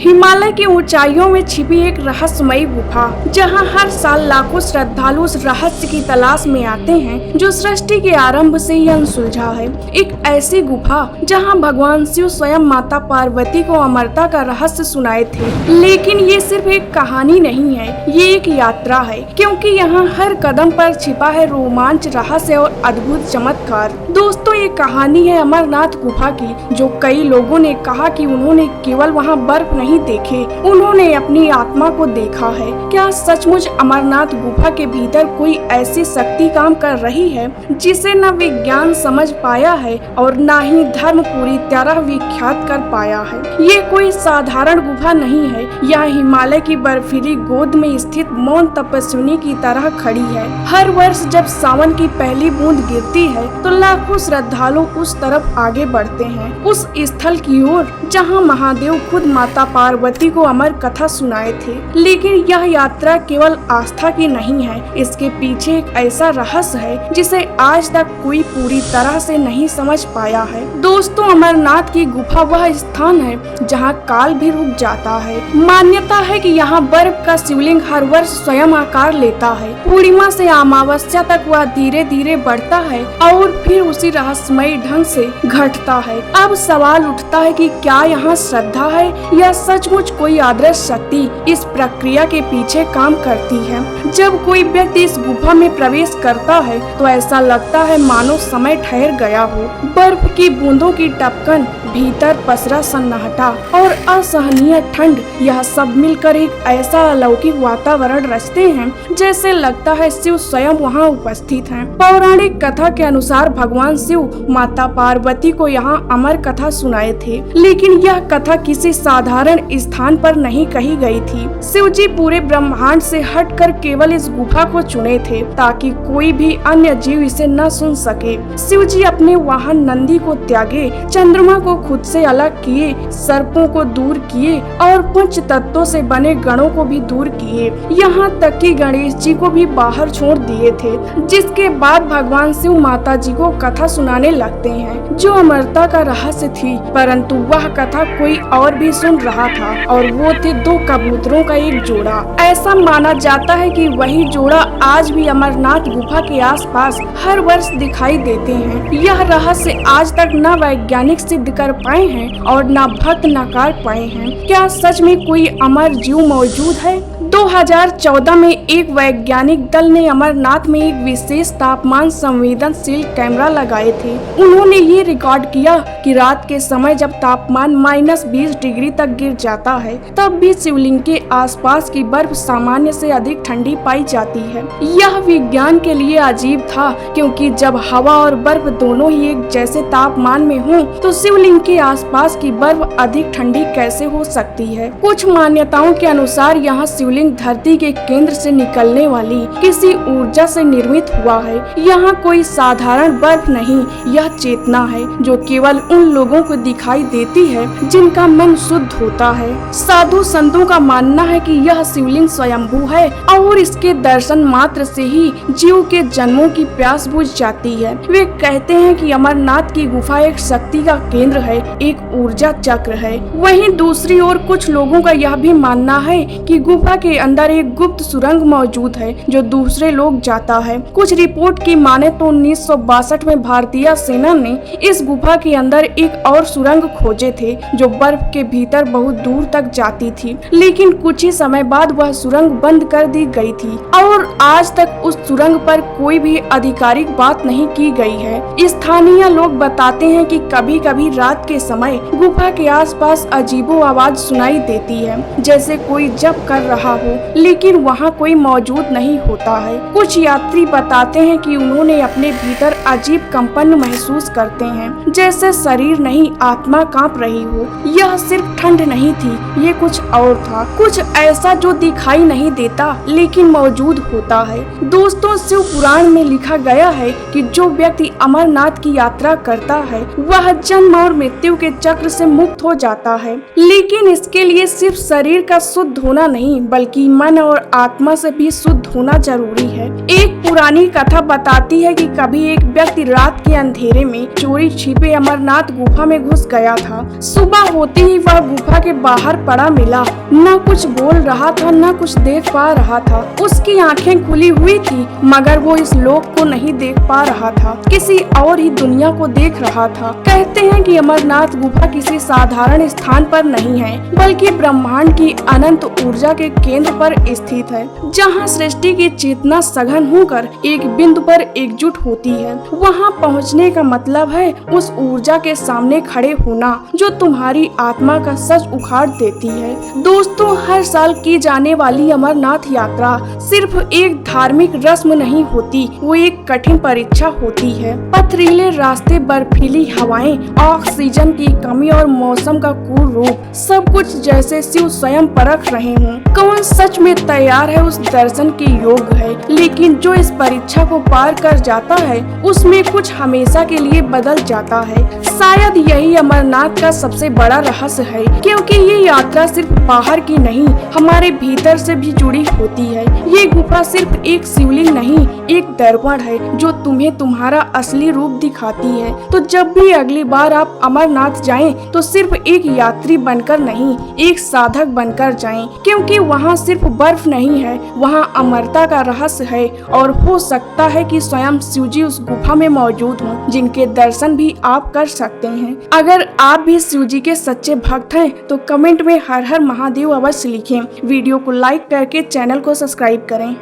हिमालय की ऊंचाइयों में छिपी एक रहस्यमयी गुफा, जहां हर साल लाखों श्रद्धालु उस रहस्य की तलाश में आते हैं जो सृष्टि के आरंभ से ही अनसुलझा है। एक ऐसी गुफा जहां भगवान शिव स्वयं माता पार्वती को अमरता का रहस्य सुनाए थे। लेकिन ये सिर्फ एक कहानी नहीं है, ये एक यात्रा है, क्योंकि यहाँ हर कदम पर छिपा है रोमांच, रहस्य और अद्भुत चमत्कार। दोस्तों, ये कहानी है अमरनाथ गुफा की, जो कई लोगों ने कहा कि उन्होंने केवल वहाँ बर्फ नहीं देखे, उन्होंने अपनी आत्मा को देखा है। क्या सचमुच अमरनाथ गुफा के भीतर कोई ऐसी शक्ति काम कर रही है जिसे न विज्ञान समझ पाया है और न ही धर्म पूरी तरह विख्यात कर पाया है? ये कोई साधारण गुफा नहीं है, यह हिमालय की बर्फीली गोद में स्थित मौन तपस्विनी की तरह खड़ी है। हर वर्ष जब सावन की पहली बूंद गिरती है तो लाखों श्रद्धालु उस तरफ आगे बढ़ते हैं, उस स्थल की ओर जहां महादेव खुद माता पार्वती को अमर कथा सुनाए थे। लेकिन यह यात्रा केवल आस्था की नहीं है, इसके पीछे एक ऐसा रहस्य है जिसे आज तक कोई पूरी तरह से नहीं समझ पाया है। दोस्तों, अमरनाथ की गुफा वह स्थान है जहां काल भी रुक जाता है। मान्यता है कि यहाँ बर्फ का शिवलिंग हर वर्ष स्वयं आकार लेता है। पूर्णिमा से अमावस्या तक वह धीरे धीरे बढ़ता है और फिर उसी रहस्यमयी ढंग से घटता है। अब सवाल उठता है कि क्या यहाँ श्रद्धा है या सचमुच कोई अदृश्य शक्ति इस प्रक्रिया के पीछे काम करती है? जब कोई व्यक्ति इस गुफा में प्रवेश करता है तो ऐसा लगता है मानो समय ठहर गया हो। बर्फ की बूंदों की टपकन, भीतर पसरा सन्नाटा और असहनीय ठंड, यह सब मिलकर एक ऐसा अलौकिक वातावरण रचते हैं जैसे लगता है शिव स्वयं वहाँ उपस्थित हैं। पौराणिक कथा के अनुसार भगवान शिव माता पार्वती को यहाँ अमर कथा सुनाए थे, लेकिन यह कथा किसी साधारण स्थान पर नहीं कही गई थी। शिव जी पूरे ब्रह्मांड से हटकर केवल इस गुफा को चुने थे ताकि कोई भी अन्य जीव इसे न सुन सके। शिव जी अपने वाहन नंदी को त्यागे, चंद्रमा को खुद से अलग किए, सर्पों को दूर किए और पंच तत्वों से बने गणों को भी दूर किए, यहाँ तक कि गणेश जी को भी बाहर छोड़ दिए थे। जिसके बाद भगवान शिव माता जी को कथा सुनाने लगते हैं जो अमरता का रहस्य थी, परंतु वह कथा कोई और भी सुन रहा था और वो थे दो कबूतरों का एक जोड़ा। ऐसा माना जाता है कि वही जोड़ा आज भी अमरनाथ गुफा के आसपास हर वर्ष दिखाई देते हैं। यह रहस्य आज तक न वैज्ञानिक सिद्ध कर पाए हैं और न भक्त नकार पाए हैं। क्या सच में कोई अमर जीव मौजूद है? 2014 में एक वैज्ञानिक दल ने अमरनाथ में एक विशेष तापमान संवेदनशील कैमरा लगाए थे। उन्होंने ये रिकॉर्ड किया कि रात के समय जब तापमान -20 डिग्री तक गिर जाता है तब भी शिवलिंग के आसपास की बर्फ सामान्य से अधिक ठंडी पाई जाती है। यह विज्ञान के लिए अजीब था, क्योंकि जब हवा और बर्फ दोनों ही एक जैसे तापमान में हों तो शिवलिंग के आसपास की बर्फ अधिक ठंडी कैसे हो सकती है? कुछ मान्यताओं के अनुसार यहाँ शिवलिंग धरती के केंद्र से निकलने वाली किसी ऊर्जा से निर्मित हुआ है। यहाँ कोई साधारण बर्फ नहीं, यह चेतना है जो केवल उन लोगों को दिखाई देती है जिनका मन शुद्ध होता है। साधु संतों का मानना है कि यह शिवलिंग स्वयंभू है और इसके दर्शन मात्र से ही जीव के जन्मों की प्यास बुझ जाती है। वे कहते हैं कि अमरनाथ की गुफा एक शक्ति का केंद्र है, एक ऊर्जा चक्र है। वहीं दूसरी ओर कुछ लोगों का यह भी मानना है कि गुफा के अंदर एक गुप्त सुरंग मौजूद है जो दूसरे लोग जाता है। कुछ रिपोर्ट की माने तो 1962 में भारतीय सेना ने इस गुफा के अंदर एक और सुरंग खोजे थे जो बर्फ के भीतर बहुत दूर तक जाती थी, लेकिन कुछ ही समय बाद वह सुरंग बंद कर दी गई थी और आज तक उस सुरंग पर कोई भी आधिकारिक बात नहीं की गई है। स्थानीय लोग बताते हैं कि कभी कभी रात के समय गुफा के आसपास अजीबो आवाज सुनाई देती है, जैसे कोई जप कर रहा हो, लेकिन वहाँ कोई मौजूद नहीं होता है। कुछ यात्री बताते हैं कि उन्होंने अपने भीतर अजीब कंपन महसूस करते हैं, जैसे शरीर नहीं आत्मा कांप रही हो। यह सिर्फ ठंड नहीं थी, ये कुछ और था, कुछ ऐसा जो दिखाई नहीं देता लेकिन मौजूद होता है। दोस्तों, शिव पुराण में लिखा गया है कि जो व्यक्ति अमरनाथ की यात्रा करता है वह जन्म और मृत्यु के चक्र से मुक्त हो जाता है, लेकिन इसके लिए सिर्फ शरीर का शुद्ध होना नहीं बल्कि मन और आत्मा से भी शुद्ध होना जरूरी है। एक पुरानी कथा बताती है कि कभी एक व्यक्ति रात के अंधेरे में चोरी छिपे अमरनाथ गुफा में घुस गया था। सुबह होते ही वह गुफा के बाहर पड़ा मिला, न कुछ बोल रहा था न कुछ देख पा रहा था। उसकी आंखें खुली हुई थी मगर वो इस लोक को नहीं देख पा रहा था, किसी और ही दुनिया को देख रहा था। कहते हैं कि अमरनाथ गुफा किसी साधारण स्थान पर नहीं है बल्कि ब्रह्मांड की अनंत ऊर्जा के केंद्र पर स्थित है, जहाँ सृष्टि की चेतना सघन होकर एक बिंदु पर एकजुट होती है। वहाँ पहुँचने का मतलब है उस ऊर्जा के सामने खड़े होना जो तुम्हारी आत्मा का सच उखाड़ देती है। दोस्तों, हर साल की जाने वाली अमरनाथ यात्रा सिर्फ एक धार्मिक रस्म नहीं होती, वो एक कठिन परीक्षा होती है। पथरीले रास्ते, बर्फीली हवाएं, ऑक्सीजन की कमी और मौसम का क्रूर रूप, सब कुछ जैसे शिव स्वयं परख रहे हों कौन सच में तैयार है उस दर्शन के योग्य है। लेकिन जो इस परीक्षा को पार कर जाता है उसमें कुछ हमेशा के लिए बदल जाता है। शायद यही अमरनाथ का सबसे बड़ा रहस्य है, क्योंकि ये यात्रा सिर्फ बाहर की नहीं हमारे भीतर से भी जुड़ी होती है। ये गुफा सिर्फ एक शिवलिंग नहीं, एक दर्पण है जो तुम्हें तुम्हारा असली रूप दिखाती है। तो जब भी अगली बार आप अमरनाथ जाएं तो सिर्फ एक यात्री बनकर नहीं, एक साधक बनकर जाएं, क्योंकि वहाँ सिर्फ बर्फ नहीं है, वहाँ अमरता का रहस्य है। और हो सकता है कि स्वयं शिवजी उस गुफा में मौजूद हों, जिनके दर्शन भी आप कर सकते हैं। अगर आप भी शिवजी के सच्चे भक्त हैं तो कमेंट में हर हर महादेव अवश्य लिखें। वीडियो को लाइक करके चैनल को सब्सक्राइब करें।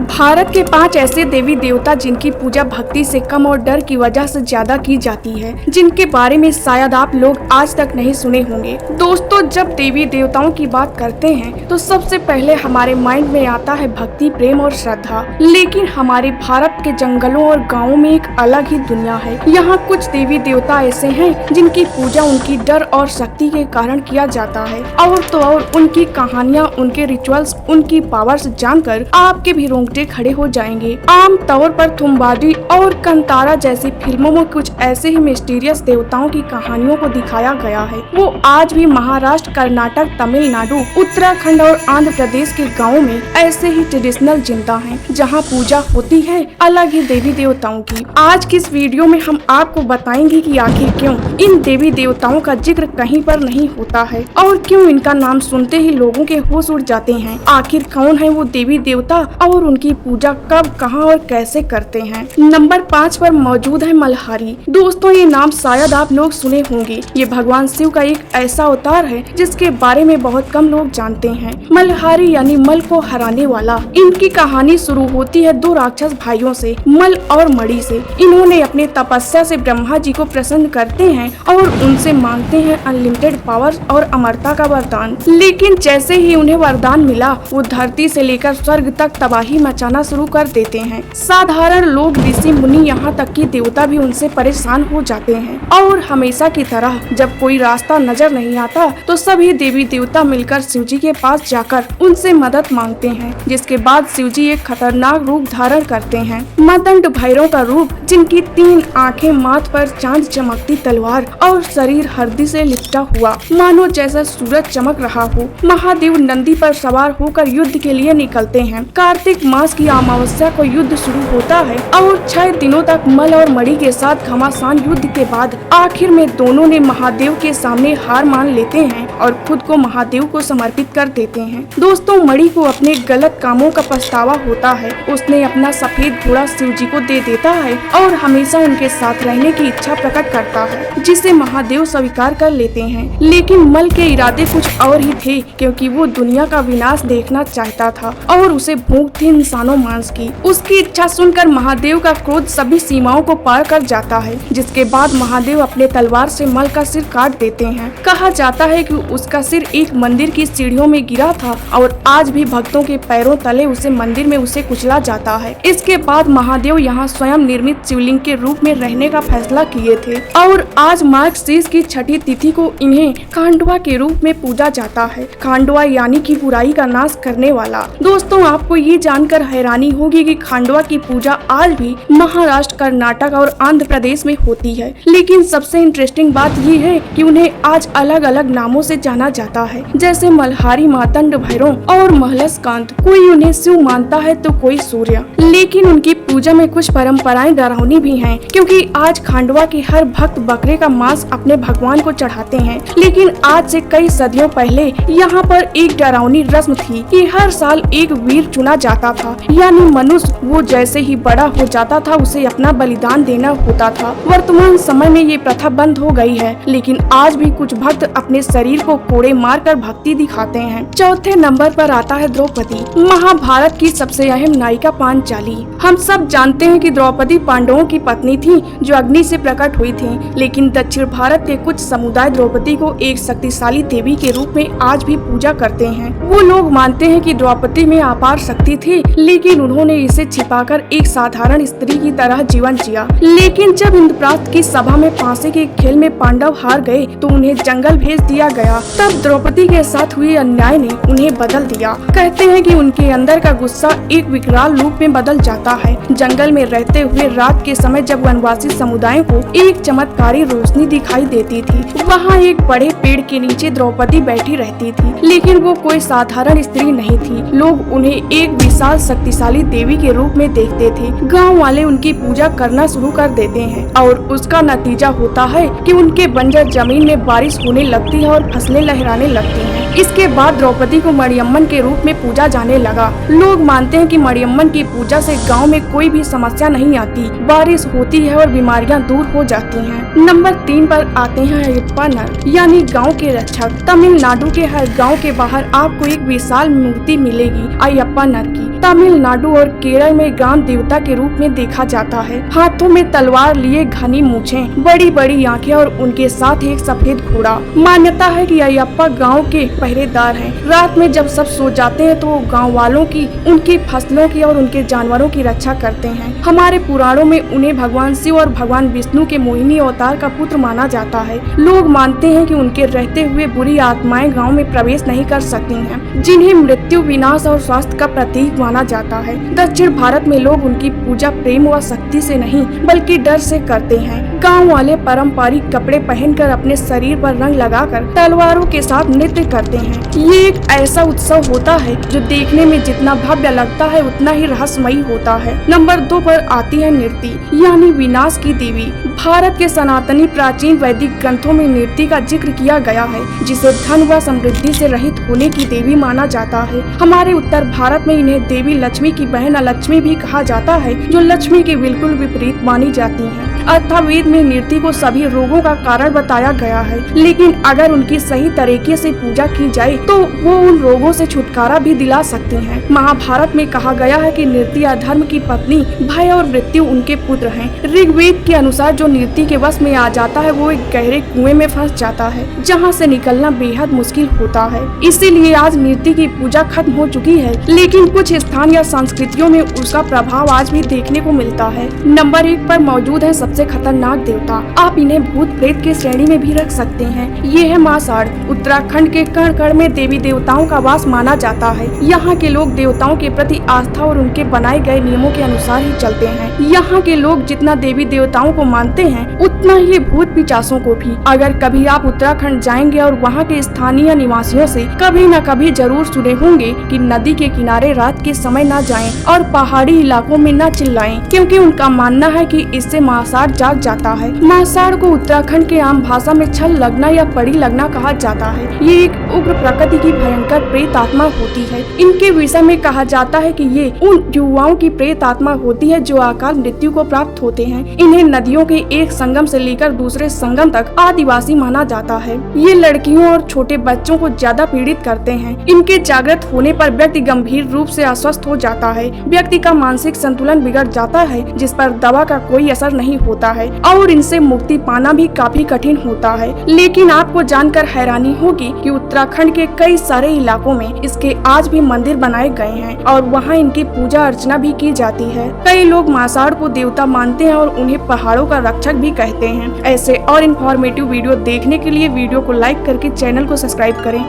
भारत के 5 ऐसे देवी देवता जिनकी पूजा भक्ति से कम और डर की वजह से ज्यादा की जाती है, जिनके बारे में शायद आप लोग आज तक नहीं सुने होंगे। दोस्तों, जब देवी देवताओं की बात करते हैं तो सबसे पहले हमारे माइंड में आता है भक्ति, प्रेम और श्रद्धा। लेकिन हमारे भारत के जंगलों और गाँवों में एक अलग ही दुनिया है। यहाँ कुछ देवी देवता ऐसे हैं जिनकी पूजा उनकी डर और शक्ति के कारण किया जाता है। और तो और उनकी कहानियाँ, उनके रिचुअल्स, उनकी पावर्स जानकर आपके भी रोंगटे खड़े हो जाएंगे। आम तौर पर थुम्बाडी और कंतारा जैसी फिल्मों में कुछ ऐसे ही मिस्टीरियस देवताओं की कहानियों को दिखाया गया है। वो आज भी महाराष्ट्र, कर्नाटक, तमिलनाडु, उत्तराखंड और आंध्र प्रदेश के गाँवों में ऐसे ही ट्रेडिशनल जिंदा हैं, जहाँ पूजा होती है अलग ही देवी देवताओं की। आज की इस वीडियो में हम आपको बताएंगे कि आखिर क्यों इन देवी देवताओं का जिक्र कहीं पर नहीं होता है और क्यों इनका नाम सुनते ही लोगों के होश उड़ जाते हैं। आखिर कौन है वो देवी देवता और उनकी पूजा कब, कहां और कैसे करते हैं। नंबर 5 पर मौजूद है मल्हारी। दोस्तों, ये नाम शायद आप लोग सुने होंगे। ये भगवान शिव का एक ऐसा अवतार है जिसके बारे में बहुत कम लोग जानते हैं। मल्हारी यानी मल को हराने वाला। इनकी कहानी शुरू होती है 2 राक्षस भाइयों से, मल और मणि से। इन्होंने अपने तपस्या से ब्रह्मा जी को प्रसन्न करते हैं और उनसे मांगते हैं अनलिमिटेड पावर और अमरता का वरदान। लेकिन जैसे ही उन्हें वरदान मिला वो धरती से लेकर स्वर्ग तक तबाही मचाना शुरू कर देते हैं। साधारण लोग, ऋषि मुनि, यहाँ तक कि देवता भी उनसे परेशान हो जाते हैं। और हमेशा की तरह जब कोई रास्ता नजर नहीं आता तो सभी देवी देवता मिलकर शिवजी के पास जाकर उनसे मदद मांगते हैं, जिसके बाद शिवजी एक खतरनाक रूप धारण करते हैं। मदंड भैरव का रूप, जिनकी 3 आँखें, माथ पर चांद चमकती तलवार और शरीर हरदी से लिपटा हुआ मानो जैसा सूरज चमक रहा हो। महादेव नंदी पर सवार होकर युद्ध के लिए निकलते हैं। कार्तिक मास की अमावस्या को युद्ध शुरू होता है और 6 दिनों तक मल और मणि के साथ घमासान युद्ध के बाद आखिर में दोनों ने महादेव के सामने हार मान लेते हैं और खुद को महादेव को समर्पित कर देते हैं। दोस्तों, मणि को अपने गलत कामों का पछतावा होता है। उसने अपना सफेद घोड़ा शिवजी को दे देता है और हमेशा उनके साथ रहने की इच्छा प्रकट करता है, जिसे महादेव स्वीकार कर लेते हैं। लेकिन मल के इरादे कुछ और ही थे, क्योंकि वो दुनिया का विनाश देखना चाहता था और उसे भूख थी इंसानों मांस की। उसकी इच्छा सुनकर महादेव का क्रोध सभी सीमाओं को पार कर जाता है, जिसके बाद महादेव अपने तलवार से मल का सिर काट देते हैं। कहा जाता है कि उसका सिर एक मंदिर की सीढ़ियों में गिरा था और आज भी भक्तों के पैरों तले उसे मंदिर में उसे कुचला जाता है। इसके बाद महादेव यहाँ स्वयं निर्मित शिवलिंग के रूप में रहने का फैसला किए थे और आज मार्गशीर्ष की 6ठी तिथि को इन्हें खांडवा के रूप में पूजा जाता है। खांडवा यानी कि बुराई का नाश करने वाला। दोस्तों, आपको ये जान जानकर हैरानी होगी कि खांडवा की पूजा आज भी महाराष्ट्र, कर्नाटक और आंध्र प्रदेश में होती है। लेकिन सबसे इंटरेस्टिंग बात ये है कि उन्हें आज अलग अलग नामों से जाना जाता है, जैसे मल्हारी, मातंड भैरव और महलसकांत। कोई उन्हें शिव मानता है तो कोई सूर्य। लेकिन उनकी पूजा में कुछ परंपराएं डरावनी भी हैं, क्योंकि आज खांडवा के हर भक्त बकरे का मांस अपने भगवान को चढ़ाते हैं। लेकिन आज से कई सदियों पहले यहाँ पर एक डरावनी रस्म थी कि हर साल एक वीर चुना जाता था, यानी मनुष्य वो जैसे ही बड़ा हो जाता था उसे अपना बलिदान देना होता था। वर्तमान समय में ये प्रथा बंद हो गई है, लेकिन आज भी कुछ भक्त अपने शरीर को कोड़े मारकर भक्ति दिखाते हैं। चौथे नंबर पर आता है द्रौपदी, महाभारत की सबसे अहम नायिका पांचाली। हम सब जानते हैं कि द्रौपदी पांडवों की पत्नी थी जो अग्नि से प्रकट हुई थी, लेकिन दक्षिण भारत के कुछ समुदाय द्रौपदी को एक शक्तिशाली देवी के रूप में आज भी पूजा करते हैं। वो लोग मानते हैं कि द्रौपदी में अपार शक्ति थी, लेकिन उन्होंने इसे छिपाकर एक साधारण स्त्री की तरह जीवन जिया। लेकिन जब इंद्रप्रस्थ की सभा में फांसी के खेल में पांडव हार गए तो उन्हें जंगल भेज दिया गया। तब द्रौपदी के साथ हुए अन्याय ने उन्हें बदल दिया। कहते हैं कि उनके अंदर का गुस्सा एक विकराल रूप में बदल जाता है। जंगल में रहते हुए रात के समय जब वनवासी समुदायों को एक चमत्कारी रोशनी दिखाई देती थी, वहाँ एक बड़े पेड़ के नीचे द्रौपदी बैठी रहती थी। लेकिन वो कोई साधारण स्त्री नहीं थी। लोग उन्हें एक विशाल शक्तिशाली देवी के रूप में देखते थे। गांव वाले उनकी पूजा करना शुरू कर देते हैं और उसका नतीजा होता है कि उनके बंजर जमीन में बारिश होने लगती है और फसलें लहराने लगती हैं। इसके बाद द्रौपदी को मरियम्मन के रूप में पूजा जाने लगा। लोग मानते हैं कि मरियम्मन की पूजा से गांव में कोई भी समस्या नहीं आती, बारिश होती है और बीमारियां दूर हो जाती हैं। नंबर 3 पर आते हैं अयप्पा नर, यानी गांव के रक्षक। तमिलनाडु के हर गांव के बाहर आपको एक विशाल मूर्ति मिलेगी अयप्पा नर की। तमिलनाडु और केरल में ग्राम देवता के रूप में देखा जाता है। हाथों में तलवार लिए, घनी मूंछें, बड़ी बड़ी आंखें और उनके साथ एक सफेद घोड़ा। मान्यता है कि अयप्पा गांव के पहरेदार हैं। रात में जब सब सो जाते हैं तो वो गाँव वालों की, उनकी फसलों की और उनके जानवरों की रक्षा करते हैं। हमारे पुराणों में उन्हें भगवान शिव और भगवान विष्णु के मोहिनी अवतार का पुत्र माना जाता है। लोग मानते हैं कि उनके रहते हुए बुरी आत्माएं गांव में प्रवेश नहीं कर सकती हैं, जिन्हें मृत्यु, विनाश और स्वास्थ्य का प्रतीक माना जाता है। दक्षिण भारत में लोग उनकी पूजा प्रेम व शक्ति से नहीं बल्कि डर से करते हैं। गांव वाले पारंपरिक कपड़े पहनकर अपने शरीर पर रंग लगाकर तलवारों के साथ नृत्य करते हैं। ये एक ऐसा उत्सव होता है जो देखने में जितना भव्य लगता है उतना ही रहस्यमयी होता है। नंबर 2 पर आती है नृति, यानी विनाश की देवी। भारत के सनातनी प्राचीन वैदिक ग्रंथों में नृति का जिक्र किया गया है, जिसे धन व समृद्धि से रहित होने की देवी माना जाता है। हमारे उत्तर भारत में इन्हें देवी लक्ष्मी की बहन अलक्ष्मी भी कहा जाता है, जो लक्ष्मी के बिल्कुल विपरीत मानी जाती हैं। अथर्ववेद में नृति को सभी रोगों का कारण बताया गया है, लेकिन अगर उनकी सही तरीके से पूजा की जाए तो वो उन रोगों से छुटकारा भी दिला सकती हैं। महाभारत में कहा गया है कि नृति अधर्म की पत्नी, भय और मृत्यु उनके पुत्र हैं। ऋग्वेद के अनुसार जो नृति के वश में आ जाता है वो एक गहरे कुएं में फंस जाता है, जहाँ से निकलना बेहद मुश्किल होता है। इसीलिए आज नृति की पूजा खत्म हो चुकी है, लेकिन कुछ स्थान या संस्कृतियों में उसका प्रभाव आज भी देखने को मिलता है। नंबर 1 पर मौजूद है सबसे खतरनाक देवता। आप इन्हें भूत प्रेत की श्रेणी में भी रख सकते हैं। ये है मासाड़। उत्तराखंड के कण कण में देवी देवताओं का वास माना जाता है। यहाँ के लोग देवताओं के प्रति आस्था और उनके बनाए गए नियमों के अनुसार ही चलते हैं। यहाँ के लोग जितना देवी देवताओं को मानते हैं उतना ही भूत पिशाचों को भी। अगर कभी आप उत्तराखंड जाएंगे और वहाँ के स्थानीय निवासियों से कभी न कभी जरूर सुने होंगे कि नदी के किनारे रात के समय न जाएं और पहाड़ी इलाकों में न चिल्लाएं, क्योंकि उनका मानना है कि इससे मासाड़ जाग जाता है। मासाड़ को उत्तराखंड के आम भाषा में छल लगना या पड़ी लगना कहा जाता है। ये एक उग्र प्रकृति की भयंकर प्रेत आत्मा होती है। इनके विषय में कहा जाता है कि ये उन युवाओं की प्रेत आत्मा होती है जो अकाल मृत्यु को प्राप्त होते हैं। इन्हें नदियों के एक संगम से लेकर दूसरे संगम तक आदिवासी माना जाता है। ये लड़कियों और छोटे बच्चों को ज्यादा पीड़ित करते हैं। इनके जागृत होने पर व्यक्ति गंभीर रूप से अस्वस्थ हो जाता है। व्यक्ति का मानसिक संतुलन बिगड़ जाता है, जिस पर दवा का कोई असर नहीं होता है और इनसे मुक्ति पाना भी काफी कठिन होता है। लेकिन आपको जानकर हैरानी होगी कि उत्तराखंड के कई सारे इलाकों में इसके आज भी मंदिर बनाए गए हैं और वहाँ इनकी पूजा अर्चना भी की जाती है। कई लोग मासाड़ को देवता मानते हैं और उन्हें पहाड़ों का रक्षक भी कहते हैं। ऐसे और इन्फॉर्मेटिव वीडियो देखने के लिए वीडियो को लाइक करके चैनल को सब्सक्राइब करें।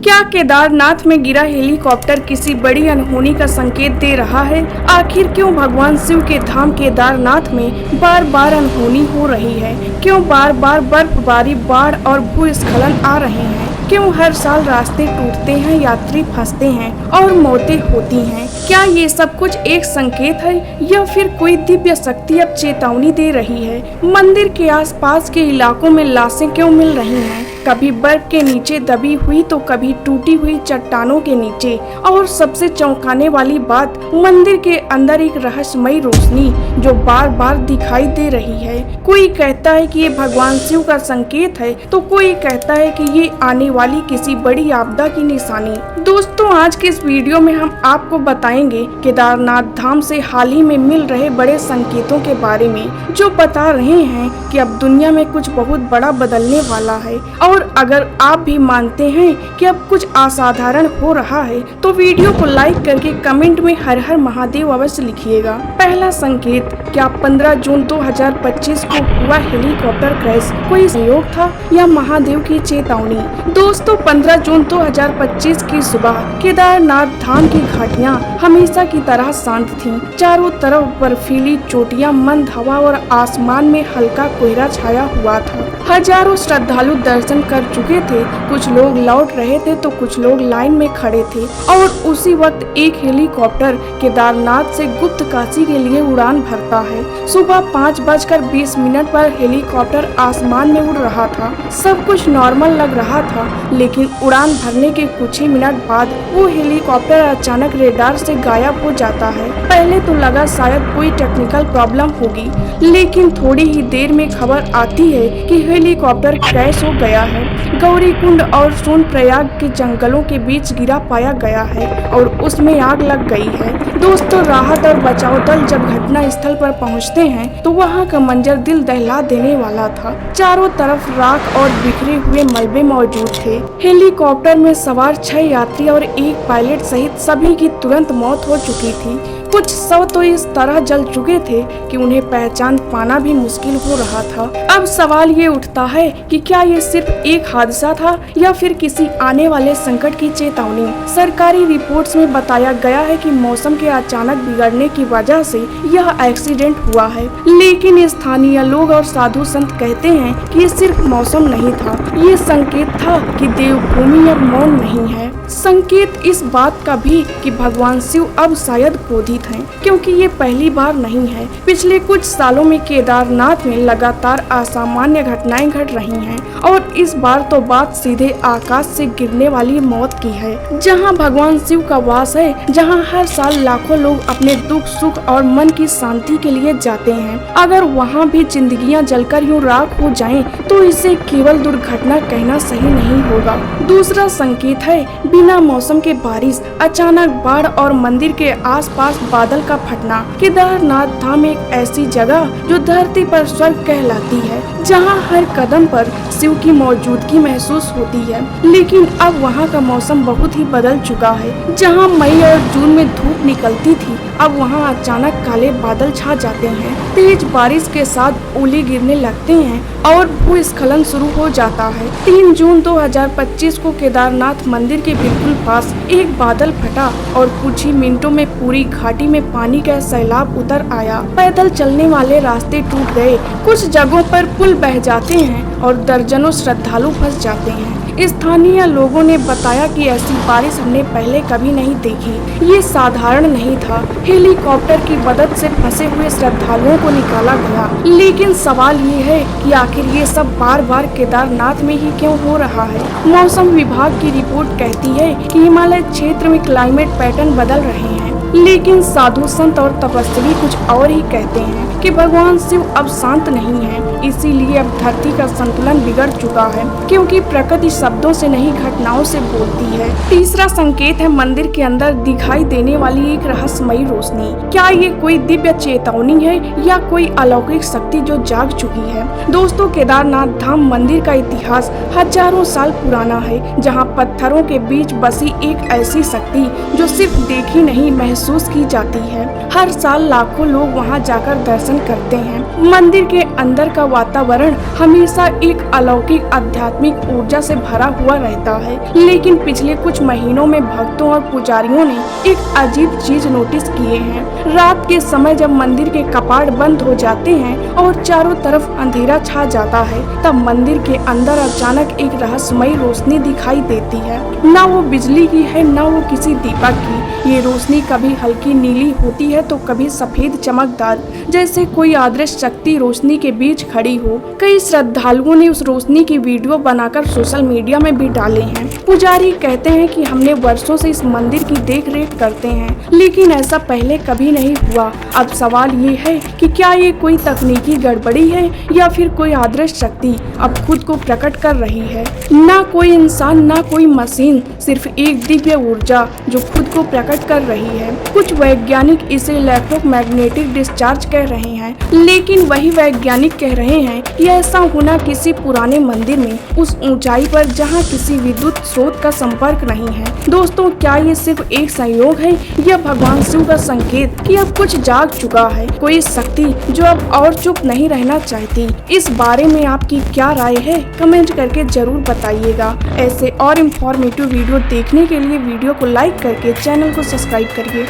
क्या केदारनाथ में गिरा हेलीकॉप्टर किसी बड़ी अनहोनी का संकेत दे रहा है? आखिर क्यों भगवान शिव के धाम केदारनाथ में बार बार अनहोनी हो रही है? क्यों बार बार बर्फबारी, बाढ़ और भूस्खलन आ रहे हैं? क्यों हर साल रास्ते टूटते हैं, यात्री फंसते हैं और मौतें होती हैं? क्या ये सब कुछ एक संकेत है या फिर कोई दिव्य शक्ति अब चेतावनी दे रही है? मंदिर के आसपास के इलाकों में लाशें क्यों मिल रही हैं? कभी बर्फ के नीचे दबी हुई तो कभी टूटी हुई चट्टानों के नीचे। और सबसे चौंकाने वाली बात, मंदिर के अंदर एक रहस्यमयी रोशनी जो बार बार दिखाई दे रही है। कोई कहता है कि ये भगवान शिव का संकेत है तो कोई कहता है कि ये आने वाली किसी बड़ी आपदा की निशानी। दोस्तों, आज के इस वीडियो में हम आपको बताएंगे केदारनाथ धाम से हाल ही में मिल रहे बड़े संकेतों के बारे में, जो बता रहे हैं कि अब दुनिया में कुछ बहुत बड़ा बदलने वाला है। और अगर आप भी मानते हैं कि अब कुछ असाधारण हो रहा है तो वीडियो को लाइक करके कमेंट में हर हर महादेव अवश्य लिखिएगा। पहला संकेत, क्या 15 जून 2025 को हुआ हेलीकॉप्टर क्रैश कोई संयोग था या महादेव की चेतावनी? दोस्तों, 15 जून 2025 की सुबह केदारनाथ धाम की घाटियां हमेशा की तरह शांत थीं। चारों तरफ बर्फीली चोटियां, मंद हवा और आसमान में हल्का कोहरा छाया हुआ था। हजारों श्रद्धालु दर्शन कर चुके थे। कुछ लोग लौट रहे थे तो कुछ लोग लाइन में खड़े थे। और उसी वक्त एक हेलीकॉप्टर केदारनाथ से गुप्त काशी के लिए उड़ान भरता है। सुबह 5:20 पर हेलीकॉप्टर आसमान में उड़ रहा था। सब कुछ नॉर्मल लग रहा था, लेकिन उड़ान भरने के कुछ ही मिनट बाद वो हेलीकॉप्टर अचानक रेडार से गायब हो जाता है। पहले तो लगा शायद कोई टेक्निकल प्रॉब्लम होगी, लेकिन थोड़ी ही देर में खबर आती है कि हेलीकॉप्टर क्रैश हो गया है। गौरीकुंड और सोनप्रयाग के जंगलों के बीच गिरा पाया गया है और उसमें आग लग गई है। दोस्तों, राहत और बचाव दल जब घटना स्थल पर पहुंचते हैं तो वहां का मंजर दिल दहला देने वाला था। चारों तरफ राख और बिखरे हुए मलबे मौजूद थे। हेलीकॉप्टर में सवार 6 यात्री और एक पायलट सहित सभी की तुरंत मौत हो चुकी थी। कुछ शव तो इस तरह जल चुके थे कि उन्हें पहचान पाना भी मुश्किल हो रहा था। अब सवाल ये उठता है कि क्या ये सिर्फ एक हादसा था या फिर किसी आने वाले संकट की चेतावनी? सरकारी रिपोर्ट्स में बताया गया है कि मौसम के अचानक बिगड़ने की वजह से यह एक्सीडेंट हुआ है, लेकिन स्थानीय लोग और साधु संत कहते हैं कि ये सिर्फ मौसम नहीं था, ये संकेत था कि देवभूमि अब मौन नहीं है। संकेत इस बात का भी कि भगवान शिव अब शायद क्रोधित हैं, क्योंकि ये पहली बार नहीं है। पिछले कुछ सालों में केदारनाथ में लगातार असामान्य घटनाएं घट रही हैं और इस बार तो बात सीधे आकाश से गिरने वाली मौत की है। जहां भगवान शिव का वास है, जहां हर साल लाखों लोग अपने दुख, सुख और मन की शांति के लिए जाते हैं, अगर वहां भी जिंदगियां जलकर यूं राख हो जाएं, तो इसे केवल दुर्घटना कहना सही नहीं होगा। दूसरा संकेत है बिना मौसम के बारिश, अचानक बाढ़ और मंदिर के आसपास बादल का फटना। केदारनाथ धाम एक ऐसी जगह जो धरती पर स्वर्ग कहलाती है, जहां हर कदम पर शिव की मौजूदगी महसूस होती है। लेकिन अब वहां का मौसम बहुत ही बदल चुका है। जहां मई और जून में धूप निकलती थी, अब वहां अचानक काले बादल छा जाते हैं। तेज बारिश के साथ ओले गिरने लगते हैं और भूस्खलन शुरू हो जाता है। 3 जून 2025 को केदारनाथ मंदिर के बिल्कुल पास एक बादल फटा और कुछ ही मिनटों में पूरी घाटी में पानी का सैलाब उतर आया। पैदल चलने वाले रास्ते टूट गए, कुछ जगहों पर पुल बह जाते हैं और दर्जनों श्रद्धालु फंस जाते हैं। स्थानीय लोगों ने बताया कि ऐसी बारिश हमने पहले कभी नहीं देखी। ये साधारण नहीं था। हेलीकॉप्टर की मदद से फंसे हुए श्रद्धालुओं को निकाला गया, लेकिन सवाल ये है कि आखिर ये सब बार बार केदारनाथ में ही क्यों हो रहा है? मौसम विभाग की रिपोर्ट कहती है कि हिमालय क्षेत्र में क्लाइमेट पैटर्न बदल रहे हैं, लेकिन साधु संत और तपस्वी कुछ और ही कहते हैं कि भगवान शिव अब शांत नहीं है। इसीलिए अब धरती का संतुलन बिगड़ चुका है, क्योंकि प्रकृति शब्दों से नहीं घटनाओं से बोलती है। तीसरा संकेत है मंदिर के अंदर दिखाई देने वाली एक रहस्यमयी रोशनी। क्या ये कोई दिव्य चेतावनी है या कोई अलौकिक शक्ति जो जाग चुकी है? दोस्तों, केदारनाथ धाम मंदिर का इतिहास हजारों साल पुराना है, जहाँ पत्थरों के बीच बसी एक ऐसी शक्ति जो सिर्फ देखी नहीं महसूस की जाती है। हर साल लाखों लोग वहाँ जाकर दर्शन करते हैं। मंदिर के अंदर का वातावरण हमेशा एक अलौकिक आध्यात्मिक ऊर्जा से भरा हुआ रहता है। लेकिन पिछले कुछ महीनों में भक्तों और पुजारियों ने एक अजीब चीज नोटिस किए हैं। रात के समय जब मंदिर के कपाट बंद हो जाते हैं और चारों तरफ अंधेरा छा जाता है, तब मंदिर के अंदर अचानक एक रहस्यमयी रोशनी दिखाई देती है। न वो बिजली की है, न वो किसी दीपक की। ये रोशनी कभी हल्की नीली होती है तो कभी सफेद चमकदार, जैसे कोई अदृश्य शक्ति रोशनी के बीच खड़ी हो। कई श्रद्धालुओं ने उस रोशनी की वीडियो बनाकर सोशल मीडिया में भी डाले हैं। पुजारी कहते हैं कि हमने वर्षों से इस मंदिर की देखरेख करते हैं, लेकिन ऐसा पहले कभी नहीं हुआ। अब सवाल ये है कि क्या ये कोई तकनीकी गड़बड़ी है या फिर कोई अदृश्य शक्ति अब खुद को प्रकट कर रही है। ना कोई इंसान, ना कोई मशीन, सिर्फ एक दिव्य ऊर्जा जो खुद को प्रकट कर रही है। कुछ वैज्ञानिक इसे इलेक्ट्रोमैग्नेटिक डिस्चार्ज कह रहे हैं, लेकिन वही वैज्ञानिक कह रहे हैं कि ऐसा होना किसी पुराने मंदिर में उस ऊंचाई पर जहां किसी विद्युत स्रोत का संपर्क नहीं है। दोस्तों, क्या ये सिर्फ एक संयोग है या भगवान शिव का संकेत कि अब कुछ जाग चुका है, कोई शक्ति जो अब और चुप नहीं रहना चाहती। इस बारे में आपकी क्या राय है, कमेंट करके जरूर बताइएगा। ऐसे और इन्फॉर्मेटिव वीडियो देखने के लिए वीडियो को लाइक करके चैनल को सब्सक्राइब करिए।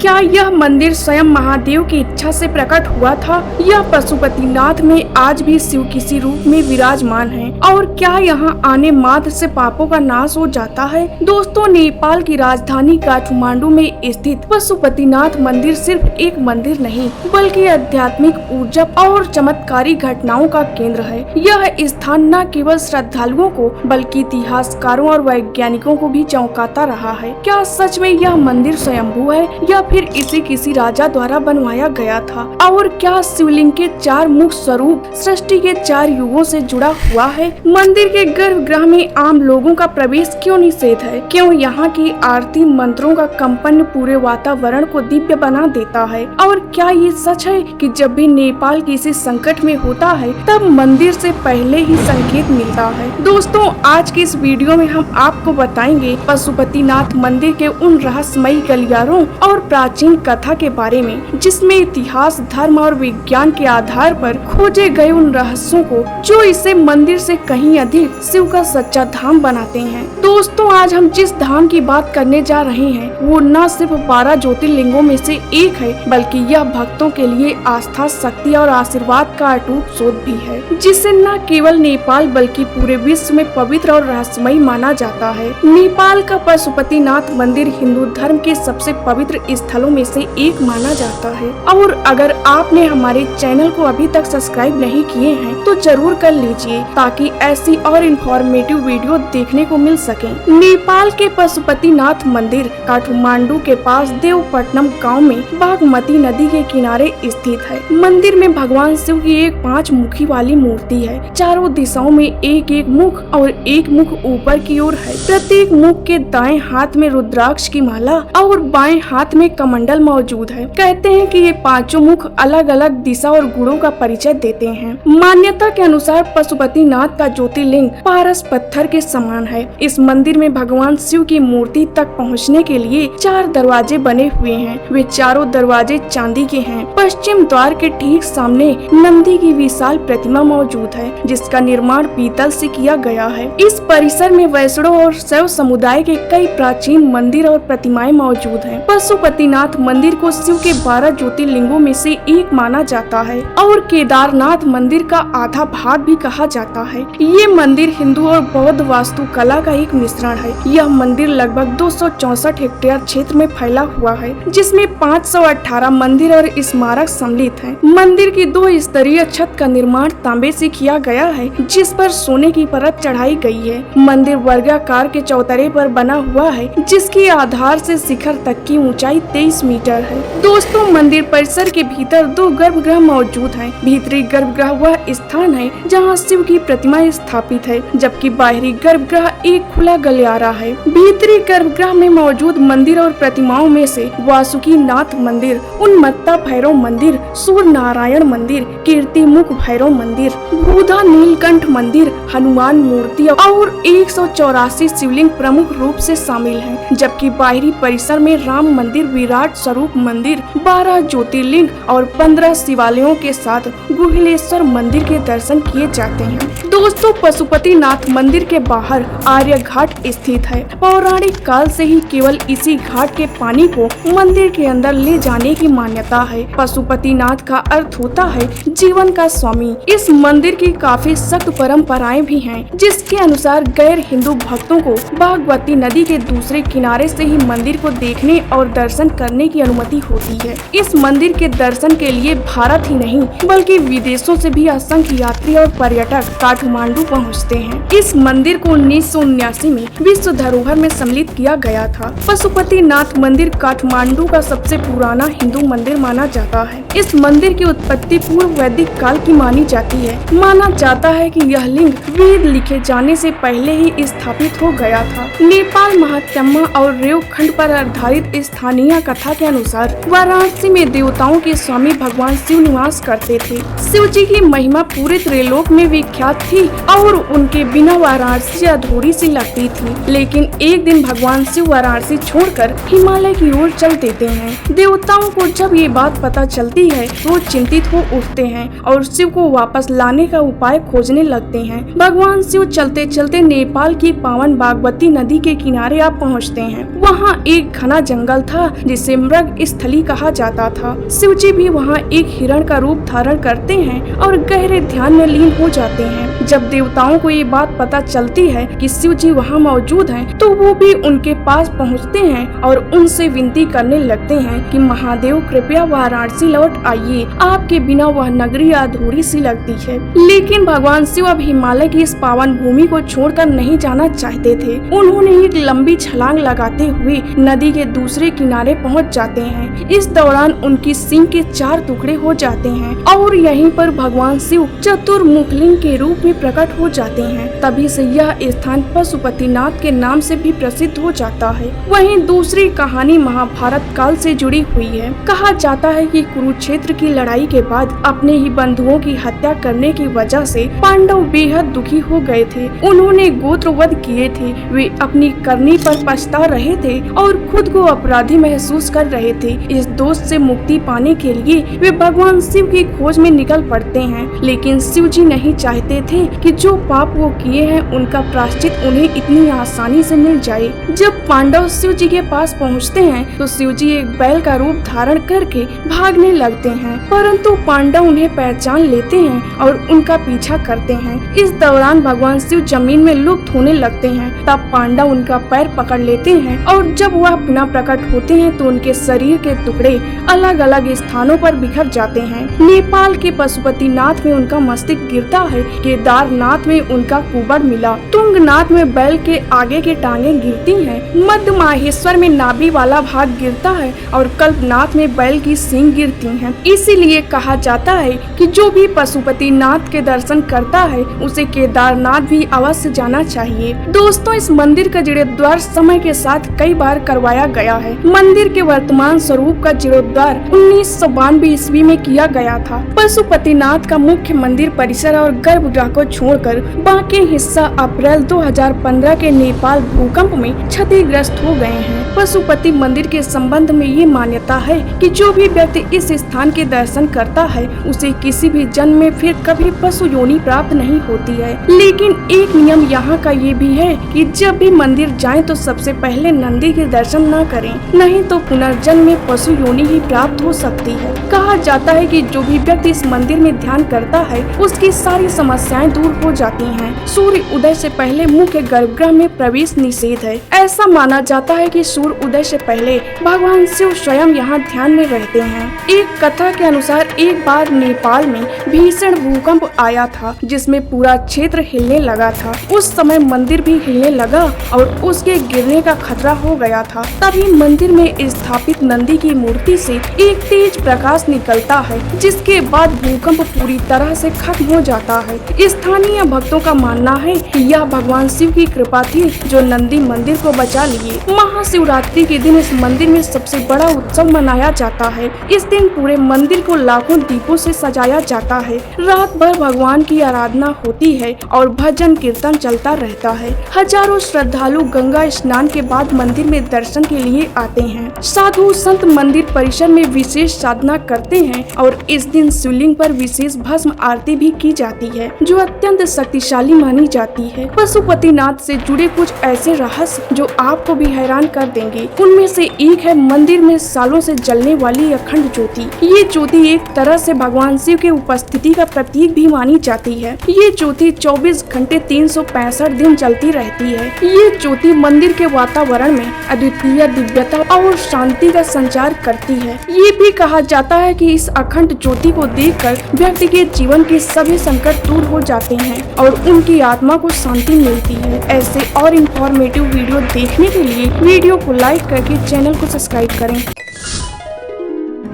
क्या यह मंदिर स्वयं महादेव की इच्छा से प्रकट हुआ था या पशुपतिनाथ में आज भी शिव किसी रूप में विराजमान है? और क्या यहाँ आने मात्र से पापों का नाश हो जाता है? दोस्तों, नेपाल की राजधानी काठमांडू में स्थित पशुपतिनाथ मंदिर सिर्फ एक मंदिर नहीं, बल्कि आध्यात्मिक ऊर्जा और चमत्कारी घटनाओं का केंद्र है। यह स्थान न केवल श्रद्धालुओं को बल्कि इतिहासकारों और वैज्ञानिकों को भी चौंकाता रहा है। क्या सच में यह मंदिर स्वयंभू है या फिर इसे किसी राजा द्वारा बनवाया गया था? और क्या शिवलिंग के 4 मुख स्वरूप सृष्टि के 4 युगों से जुड़ा हुआ है? मंदिर के गर्भगृह में आम लोगों का प्रवेश क्यों निषेध है? क्यों यहाँ की आरती मंत्रों का कंपन पूरे वातावरण को दिव्य बना देता है? और क्या ये सच है कि जब भी नेपाल किसी संकट में होता है तब मंदिर से पहले ही संकेत मिलता है? दोस्तों, आज की इस वीडियो में हम आपको बताएंगे पशुपतिनाथ मंदिर के उन रहस्यमयी गलियारों और प्राचीन कथा के बारे में जिसमें इतिहास, धर्म और विज्ञान के आधार पर खोजे गए उन रहस्यों को जो इसे मंदिर से कहीं अधिक शिव का सच्चा धाम बनाते हैं। दोस्तों, आज हम जिस धाम की बात करने जा रहे हैं वो न सिर्फ 12 ज्योतिर्लिंगों में से एक है, बल्कि यह भक्तों के लिए आस्था, शक्ति और आशीर्वाद का अटूट स्रोत भी है, जिसे न केवल नेपाल बल्कि पूरे विश्व में पवित्र और रहस्यमयी माना जाता है। नेपाल का पशुपतिनाथ मंदिर हिंदू धर्म के सबसे पवित्र स्थलों में से एक माना जाता है। और अगर आपने हमारे चैनल को अभी तक सब्सक्राइब नहीं किए हैं तो जरूर कर लीजिए ताकि ऐसी और इन्फॉर्मेटिव वीडियो देखने को मिल सके। नेपाल के पशुपतिनाथ मंदिर काठमांडू के पास देवपट्टनम गांव में बागमती नदी के किनारे स्थित है। मंदिर में भगवान शिव की एक 5 मुखी वाली मूर्ति है। चारों दिशाओं में एक एक मुख और एक मुख ऊपर की ओर है। प्रत्येक मुख के दाएं हाथ में रुद्राक्ष की माला और बाएं हाथ में कमंडल मौजूद है। कहते हैं कि ये 5 मुख अलग अलग दिशा और गुणों का परिचय देते हैं। मान्यता के अनुसार पशुपतिनाथ का ज्योतिर्लिंग पारस पत्थर के समान है। इस मंदिर में भगवान शिव की मूर्ति तक पहुंचने के लिए 4 दरवाजे बने हुए हैं। वे चारों दरवाजे चांदी के हैं। पश्चिम द्वार के ठीक सामने नंदी की विशाल प्रतिमा मौजूद है, जिसका निर्माण पीतल से किया गया है। इस परिसर में वैष्णव और शैव समुदाय के कई प्राचीन मंदिर और प्रतिमाएं मौजूद हैं। पशुपतिनाथ मंदिर को शिव के 12 ज्योतिर्लिंगों में से एक माना जाता है और केदारनाथ मंदिर का आधा भाग भी कहा जाता है। ये मंदिर हिंदू और बौद्ध वास्तुकला का एक मिश्रण है। यह मंदिर लगभग 264 हेक्टेयर क्षेत्र में फैला हुआ है, जिसमें 518 मंदिर और स्मारक सम्मिलित हैं। मंदिर की 2 स्तरीय छत का निर्माण तांबे से किया गया है, जिस पर सोने की परत चढ़ाई गई है। मंदिर वर्गाकार के चौतरे पर बना हुआ है, जिसकी आधार से शिखर तक की ऊंचाई 23 मीटर है। दोस्तों, मंदिर परिसर के भीतर 2 गर्भगृह मौजूद हैं। भीतरी गर्भगृह वह स्थान है जहां शिव की प्रतिमा स्थापित है, जबकि बाहरी गर्भगृह एक खुला गलियारा है। भीतरी गर्भगृह में मौजूद मंदिर और प्रतिमाओं में से वासुकी नाथ मंदिर, उन्मत्ता भैरव मंदिर, सूर्य नारायण मंदिर, कीर्ति मुख भैरव मंदिर, बुधा नीलकंठ मंदिर, हनुमान मूर्ति और 184 शिवलिंग प्रमुख रूप से शामिल हैं, जबकि बाहरी परिसर में राम मंदिर, विराट स्वरूप मंदिर, 12 ज्योतिर्लिंग और 15 शिवालयों के साथ गुहिलेश्वर मंदिर के दर्शन किए जाते हैं। दोस्तों, पशुपतिनाथ मंदिर के बाहर आर्य घाट स्थित है। पौराणिक काल से ही केवल इसी घाट के पानी को मंदिर के अंदर ले जाने की मान्यता है। पशुपतिनाथ का अर्थ होता है जीवन का स्वामी। इस मंदिर की काफी सख्त परंपराएं भी हैं, जिसके अनुसार गैर हिंदू भक्तों को बागमती नदी के दूसरे किनारे से ही मंदिर को देखने और दर्शन करने की अनुमति होती है। इस मंदिर के दर्शन के लिए भारत ही नहीं बल्कि विदेशों से भी असंख्य यात्री और पर्यटक काठमांडू पहुंचते हैं। इस मंदिर को 1979 में विश्व धरोहर में सम्मिलित किया गया था। पशुपतिनाथ मंदिर काठमांडू का सबसे पुराना हिंदू मंदिर माना जाता है। इस मंदिर की उत्पत्ति पूर्व वैदिक काल की मानी जाती है। माना जाता है कि यह लिंग वेद लिखे जाने से पहले ही स्थापित हो गया था। नेपाल महात्म्य और रेवखंड पर आधारित स्थानीय कथा के अनुसार वाराणसी में देवताओं के स्वामी भगवान शिव निवास करते थे। शिव जी की महिमा पूरे त्रिलोक में विख्यात थी और उनके बिना वाराणसी अधूरी सी लगती थी। लेकिन एक दिन भगवान शिव वाराणसी छोड़कर हिमालय की ओर चल देते हैं। देवताओं को जब ये बात पता चलती है वो चिंतित हो उठते हैं और शिव को वापस लाने का उपाय खोजने लगते हैं। भगवान शिव चलते चलते नेपाल की पावन बागमती नदी के किनारे आ पहुँचते हैं। वहाँ एक घना जंगल था जिसे मृग स्थली कहा जाता था। शिव जी भी वहाँ एक हिरण का रूप धारण करते हैं और गहरे ध्यान में लीन हो जाते हैं। जब देवताओं को ये बात पता चलती है कि शिव जी वहाँ मौजूद हैं, तो वो भी उनके पास पहुँचते हैं और उनसे विनती करने लगते हैं कि महादेव कृपया वाराणसी लौट आइए, आपके बिना वह नगरी अधूरी सी लगती है। लेकिन भगवान शिव अब हिमालय की इस पावन भूमि को छोड़कर नहीं जाना चाहते थे। उन्होंने एक लंबी छलांग लगाते हुए नदी के दूसरे किनारे पहुंच जाते हैं। इस दौरान उनकी सिंह के 4 टुकड़े हो जाते हैं और यहीं पर भगवान शिव चतुर्मुखलिंग के रूप में प्रकट हो जाते हैं। तभी से यह स्थान पशुपतिनाथ के नाम से भी प्रसिद्ध हो जाता है। वहीं दूसरी कहानी महाभारत काल से जुड़ी हुई है। कहा जाता है कि कुरुक्षेत्र की लड़ाई के बाद अपने ही बंधुओं की हत्या करने की वजह से पांडव बेहद दुखी हो गए थे। उन्होंने गोत्रवध किए थे। वे अपनी करनी पर पछता रहे थे और खुद को अपराधी महसूस कर रहे थे। इस दोष से मुक्ति पाने के लिए वे भगवान शिव की खोज में निकल पड़ते हैं। लेकिन शिव जी नहीं चाहते थे कि जो पाप वो किए हैं उनका प्रायश्चित उन्हें इतनी आसानी से मिल जाए। जब पांडव शिव जी के पास पहुँचते हैं तो शिव जी एक बैल का रूप धारण करके भागने लगते हैं, परंतु पांडव उन्हें पहचान लेते हैं और उनका पीछा करते हैं। इस दौरान भगवान शिव जमीन में लुप्त होने लगते हैं। तब पांडव उनका पैर पकड़ लेते हैं और जब वह पुनः प्रकट होते हैं तो उनके शरीर के टुकड़े अलग अलग स्थानों पर बिखर जाते हैं। नेपाल के पशुपतिनाथ में उनका मस्तिष्क गिरता है, केदारनाथ में उनका कुबड़ मिला, तुंगनाथ में बैल के आगे के टांगे गिरती हैं, मध्य माहेश्वर में नाभि वाला भाग गिरता है और कल्पनाथ में बैल की सींग गिरती हैं। इसीलिए कहा जाता है कि जो भी पशुपतिनाथ के दर्शन करता है उसे केदारनाथ भी अवश्य जाना चाहिए। दोस्तों, इस मंदिर का जीर्णोद्धार समय के साथ कई बार करवाया गया है। मंदिर के वर्तमान स्वरूप का जीर्णोद्धार 1992 ईस्वी में किया गया था। पशुपतिनाथ का मुख्य मंदिर परिसर और गर्भगृह को छोड़कर बाकी हिस्सा अप्रैल 2015 के नेपाल भूकंप में क्षतिग्रस्त हो गए हैं। पशुपति मंदिर के संबंध में ये मान्यता है कि जो भी व्यक्ति इस स्थान के दर्शन करता है उसे किसी भी जन्म में फिर कभी पशु योनि प्राप्त नहीं होती है। लेकिन एक नियम यहाँ का ये भी है कि जब भी मंदिर जाएं तो सबसे पहले नंदी के दर्शन न करें, नहीं तो पुनर्जन्म में पशु योनि ही प्राप्त हो सकती है। कहा जाता है कि जो भी व्यक्ति इस मंदिर में ध्यान करता है उसकी सारी समस्याएं दूर हो जाती हैं। सूर्य उदय से पहले मुख्य गर्भगृह में प्रवेश निषेध है। ऐसा माना जाता है कि सूर्य उदय से पहले भगवान शिव स्वयं यहाँ ध्यान में रहते हैं। एक कथा के अनुसार एक बार नेपाल में भीषण भूकंप आया था जिसमें पूरा क्षेत्र हिलने लगा था। उस समय मंदिर भी हिलने लगा और उसके गिरने का खतरा हो गया था। तभी मंदिर में स्थापित नंदी की मूर्ति से एक तेज प्रकाश निकलता है, जिसके बाद भूकंप पूरी तरह से खत्म हो जाता है। स्थानीय भक्तों का मानना है कि यह भगवान शिव की कृपा थी जो नंदी नंदी मंदिर को बचा लिए। महाशिवरात्रि के दिन इस मंदिर में सबसे बड़ा उत्सव मनाया जाता है। इस दिन पूरे मंदिर को लाखों दीपों से सजाया जाता है। रात भर भगवान की आराधना होती है और भजन कीर्तन चलता रहता है। हजारों श्रद्धालु गंगा स्नान के बाद मंदिर में दर्शन के लिए आते हैं। साधु संत मंदिर परिसर में विशेष साधना करते हैं और इस दिन शिवलिंग पर विशेष भस्म आरती भी की जाती है, जो अत्यंत शक्तिशाली मानी जाती है। पशुपतिनाथ से जुड़े कुछ ऐसे रहस्य जो आपको भी हैरान कर देंगे। उनमें से एक है मंदिर में सालों से जलने वाली अखंड ज्योति। ये ज्योति एक तरह से भगवान शिव के उपस्थिति का प्रतीक भी मानी जाती है। ये ज्योति 24 घंटे 365 दिन जलती रहती है। ये ज्योति मंदिर के वातावरण में अद्वितीय दिव्यता और शांति का संचार करती है। ये भी कहा जाता है कि इस अखंड ज्योति को देखकर व्यक्ति के जीवन के सभी संकट दूर हो जाते हैं और उनकी आत्मा को शांति मिलती है। ऐसे और इंफॉर्मेटिव वीडियो देखने के लिए वीडियो को लाइक करके चैनल को सब्सक्राइब करें।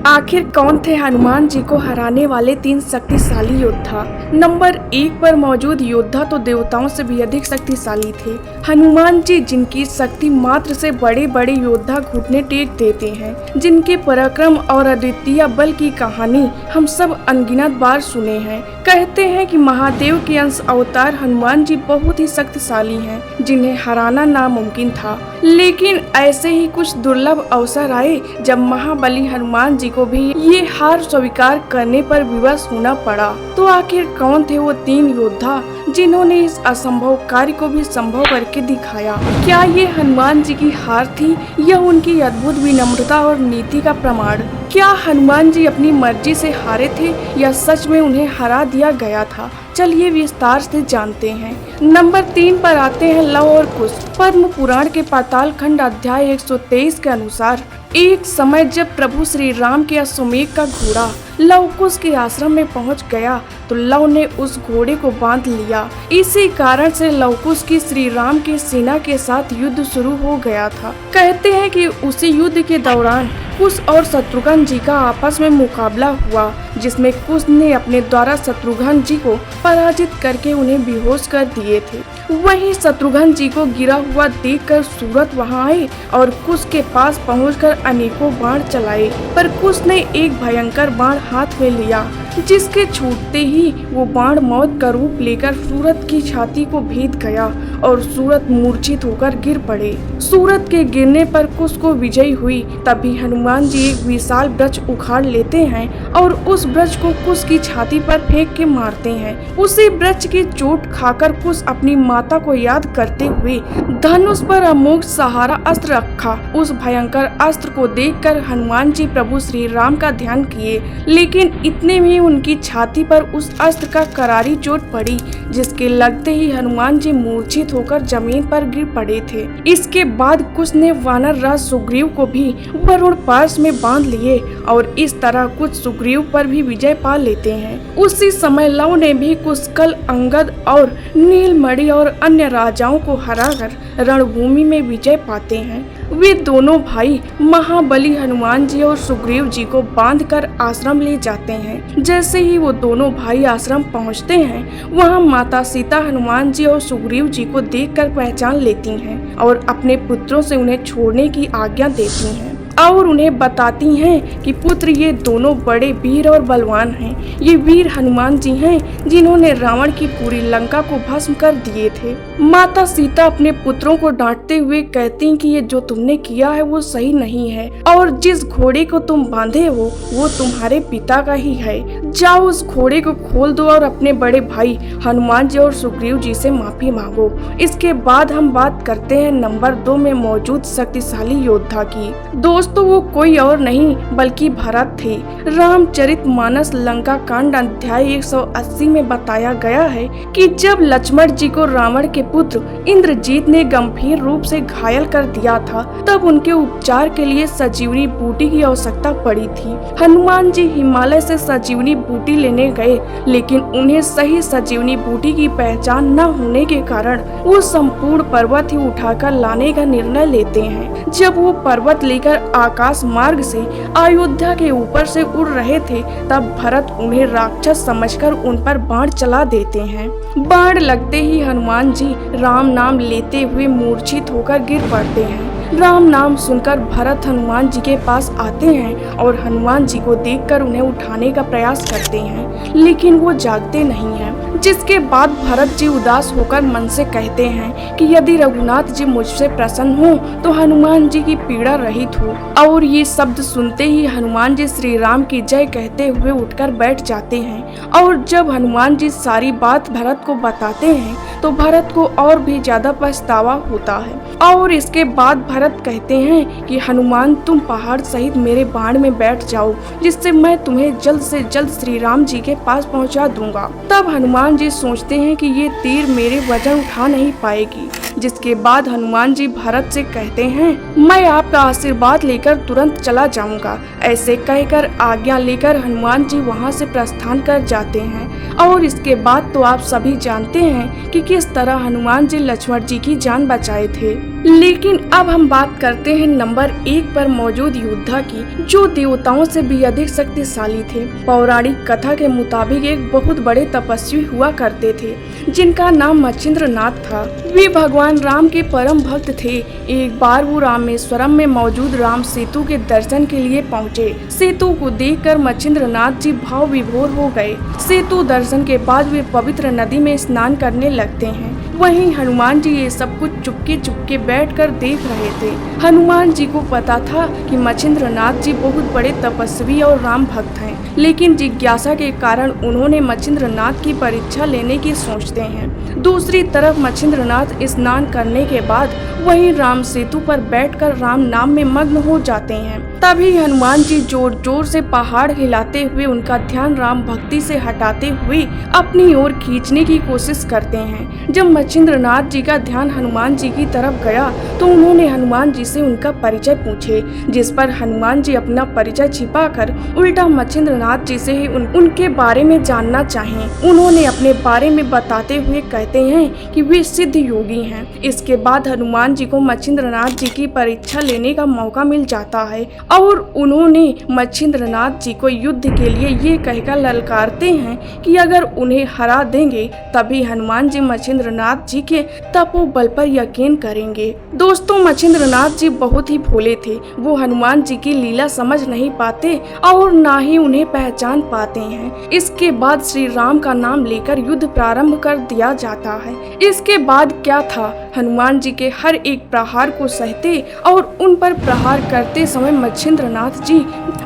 आखिर कौन थे हनुमान जी को हराने वाले 3 शक्तिशाली योद्धा? नंबर 1 पर मौजूद योद्धा तो देवताओं से भी अधिक शक्तिशाली थे। हनुमान जी, जिनकी शक्ति मात्र से बड़े बड़े योद्धा घुटने टेक देते हैं, जिनके पराक्रम और अद्वितीय बल की कहानी हम सब अनगिनत बार सुने हैं। कहते हैं कि महादेव के अंश अवतार हनुमान जी बहुत ही शक्तिशाली हैं, जिन्हें हराना नामुमकिन था। लेकिन ऐसे ही कुछ दुर्लभ अवसर आए जब महाबली हनुमान जी को भी ये हार स्वीकार करने पर विवश होना पड़ा। तो आखिर कौन थे वो 3 योद्धा जिन्होंने इस असंभव कार्य को भी संभव करके दिखाया? क्या ये हनुमान जी की हार थी या उनकी अद्भुत विनम्रता और नीति का प्रमाण? क्या हनुमान जी अपनी मर्जी से हारे थे या सच में उन्हें हरा दिया गया था? चलिए विस्तार से जानते हैं। नंबर 3 पर आते हैं लव और कुश। पद्म पुराण के पाताल खंड अध्याय 123 के अनुसार एक समय जब प्रभु श्री राम के अश्वमेध का घोड़ा लव कुश के आश्रम में पहुंच गया तो लव ने उस घोड़े को बांध लिया। इसी कारण से लव कुश की श्री राम की सेना के साथ युद्ध शुरू हो गया था। कहते हैं कि उसी युद्ध के दौरान कुश और शत्रुघ्न जी का आपस में मुकाबला हुआ, जिसमें कुश ने अपने द्वारा शत्रुघ्न जी को पराजित करके उन्हें बेहोश कर दिए थे। वहीं शत्रुघ्न जी को गिरा हुआ देखकर सूरत वहां आए और कुश के पास पहुंचकर अनेकों बाण चलाए, पर कुश ने एक भयंकर बाण हाथ में लिया, जिसके छूटते ही वो बाण मौत का रूप लेकर सूरत की छाती को भेद गया और सूरत मूर्छित होकर गिर पड़े। सूरत के गिरने पर कुश को विजय हुई। तभी हनुमान जी एक विशाल वृक्ष उखाड़ लेते हैं और उस वृक्ष को कुश की छाती पर फेंक के मारते हैं। उसी वृक्ष की चोट खाकर कुश अपनी माता को याद करते हुए धनुष पर अमोघ सहारा अस्त्र रखा। उस भयंकर अस्त्र को देखकर हनुमान जी प्रभु श्री राम का ध्यान किए, लेकिन इतने में उनकी छाती पर उस अस्त्र का करारी चोट पड़ी, जिसके लगते ही हनुमान जी मूर्छित होकर जमीन पर गिर पड़े थे। इसके बाद कुश ने वानर राज सुग्रीव को भी वरुण पास में बांध लिए और इस तरह कुछ सुग्रीव पर भी विजय पा लेते हैं। उसी समय लव ने भी कुशकल, अंगद और नीलमणि और अन्य राजाओं को हराकर रणभूमि में विजय पाते हैं। वे दोनों भाई महाबली हनुमान जी और सुग्रीव जी को बांधकर आश्रम ले जाते हैं। जैसे ही वो दोनों भाई आश्रम पहुंचते हैं, वहां माता सीता हनुमान जी और सुग्रीव जी को देखकर पहचान लेती हैं और अपने पुत्रों से उन्हें छोड़ने की आज्ञा देती हैं और उन्हें बताती हैं कि पुत्र ये दोनों बड़े वीर और बलवान हैं। ये वीर हनुमान जी हैं जिन्होंने रावण की पूरी लंका को भस्म कर दिए थे। माता सीता अपने पुत्रों को डांटते हुए कहती कि ये जो तुमने किया है वो सही नहीं है और जिस घोड़े को तुम बांधे हो वो तुम्हारे पिता का ही है। जाओ उस घोड़े को खोल दो और अपने बड़े भाई हनुमान जी और सुग्रीव जी से माफी मांगो। इसके बाद हम बात करते हैं नंबर 2 में मौजूद शक्तिशाली योद्धा की। दोस्तों, वो कोई और नहीं बल्कि भरत थे। रामचरितमानस लंका कांड अध्याय 180 में बताया गया है कि जब लक्ष्मण जी को रावण के पुत्र इंद्रजीत ने गंभीर रूप से घायल कर दिया था, तब उनके उपचार के लिए संजीवनी बूटी की आवश्यकता पड़ी थी। हनुमान जी हिमालय से संजीवनी बूटी लेने गए, लेकिन उन्हें सही संजीवनी बूटी की पहचान न होने के कारण वो संपूर्ण पर्वत ही उठाकर लाने का निर्णय लेते हैं। जब वो पर्वत लेकर आकाश मार्ग से अयोध्या के ऊपर से उड़ रहे थे, तब भरत उन्हें राक्षस समझकर उन पर बाण चला देते हैं। बाण लगते ही हनुमान जी राम नाम लेते हुए मूर्छित होकर गिर पड़ते हैं। राम नाम सुनकर भरत हनुमान जी के पास आते हैं और हनुमान जी को देखकर उन्हें उठाने का प्रयास करते हैं, लेकिन वो जागते नहीं हैं। जिसके बाद भरत जी उदास होकर मन से कहते हैं कि यदि रघुनाथ जी मुझसे प्रसन्न हो तो हनुमान जी की पीड़ा रहित हो। और ये शब्द सुनते ही हनुमान जी श्री राम की जय कहते हुए उठकर बैठ जाते हैं। और जब हनुमान जी सारी बात भरत को बताते हैं तो भरत को और भी ज्यादा पछतावा होता है। और इसके बाद भरत कहते हैं कि हनुमान तुम पहाड़ सहित मेरे बाण में बैठ जाओ, जिससे मैं तुम्हें जल्द से जल्द श्री राम जी के पास पहुंचा दूंगा। तब हनुमान जी सोचते हैं कि ये तीर मेरे वजन उठा नहीं पाएगी। जिसके बाद हनुमान जी भरत से कहते हैं मैं आपका आशीर्वाद लेकर तुरंत चला जाऊंगा। ऐसे कहकर आज्ञा लेकर हनुमान जी वहां से प्रस्थान कर जाते हैं। और इसके बाद तो आप सभी जानते हैं कि किस तरह हनुमान जी लक्ष्मण जी की जान बचाए थे। लेकिन अब हम बात करते हैं नंबर 1 पर मौजूद योद्धा की, जो देवताओं से भी अधिक शक्तिशाली थे। पौराणिक कथा के मुताबिक एक बहुत बड़े तपस्वी हुआ करते थे, जिनका नाम मच्छिंद्रनाथ था। वे भगवान राम के परम भक्त थे। एक बार वो रामेश्वरम में मौजूद राम सेतु के दर्शन के लिए पहुँचे। सेतु को देखकर मच्छिंद्रनाथ जी भाव विभोर हो गए। सेतु दर्शन के बाद वे पवित्र नदी में स्नान करने लगते हैं। वहीं हनुमान जी ये सब कुछ चुपके चुपके बैठकर देख रहे थे। हनुमान जी को पता था कि मच्छिंद्रनाथ जी बहुत बड़े तपस्वी और राम भक्त हैं, लेकिन जिज्ञासा के कारण उन्होंने मच्छिंद्रनाथ की परीक्षा लेने की सोचते हैं। दूसरी तरफ मच्छिंद्रनाथ स्नान करने के बाद वहीं राम सेतु पर बैठकर राम नाम में मग्न हो जाते हैं। तभी हनुमान जी जोर जोर से पहाड़ हिलाते हुए उनका ध्यान राम भक्ति से हटाते हुए अपनी ओर खींचने की कोशिश करते हैं। जब मच्छिंद्रनाथ जी का ध्यान हनुमान जी की तरफ गया तो उन्होंने हनुमान जी से उनका परिचय पूछे, जिस पर हनुमान जी अपना परिचय छिपाकर उल्टा मच्छिंद्रनाथ जी से ही उनके बारे में जानना चाहें। उन्होंने अपने बारे में बताते हुए कहते हैं कि वे सिद्ध योगी हैं। इसके बाद हनुमान जी को मच्छिंद्रनाथ जी की परीक्षा लेने का मौका मिल जाता है और उन्होंने मच्छिंद्रनाथ जी को युद्ध के लिए ये कहकर ललकारते हैं कि अगर उन्हें हरा देंगे तभी हनुमान जी मच्छिंद्रनाथ जी के तपोबल पर यकीन करेंगे। दोस्तों, मच्छिंद्रनाथ जी बहुत ही भोले थे। वो हनुमान जी की लीला समझ नहीं पाते और ना ही उन्हें पहचान पाते हैं। इसके बाद श्री राम का नाम लेकर युद्ध प्रारंभ कर दिया जाता है। इसके बाद क्या था, हनुमान जी के हर एक प्रहार को सहते और उन पर प्रहार करते समय मच्छिंद्रनाथ जी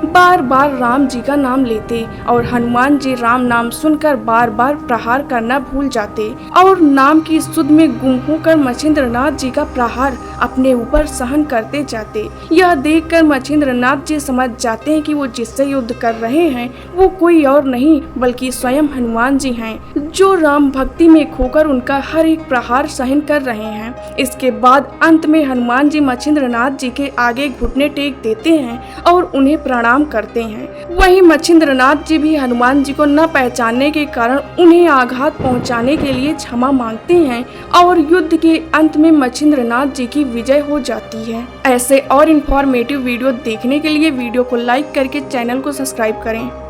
बार बार राम जी का नाम लेते और हनुमान जी राम नाम सुनकर बार बार प्रहार करना भूल जाते और नाम की सुध में गुम होकर मच्छिंद्रनाथ जी का प्रहार अपने ऊपर सहन करते जाते। यह देखकर मच्छिंद्रनाथ जी समझ जाते हैं कि वो जिससे युद्ध कर रहे हैं वो कोई और नहीं बल्कि स्वयं हनुमान जी हैं, जो राम भक्ति में खोकर उनका हर एक प्रहार सहन कर रहे हैं। इसके बाद अंत में हनुमान जी मच्छिंद्रनाथ जी के आगे घुटने टेक देते हैं और उन्हें प्रणाम करते हैं। वहीं मच्छिंद्रनाथ जी भी हनुमान जी को न पहचानने के कारण उन्हें आघात पहुंचाने के लिए क्षमा मांगते हैं और युद्ध के अंत में मच्छिंद्रनाथ जी की विजय हो जाती है। ऐसे और इन्फॉर्मेटिव वीडियो देखने के लिए वीडियो को लाइक करके चैनल को सब्सक्राइब करें।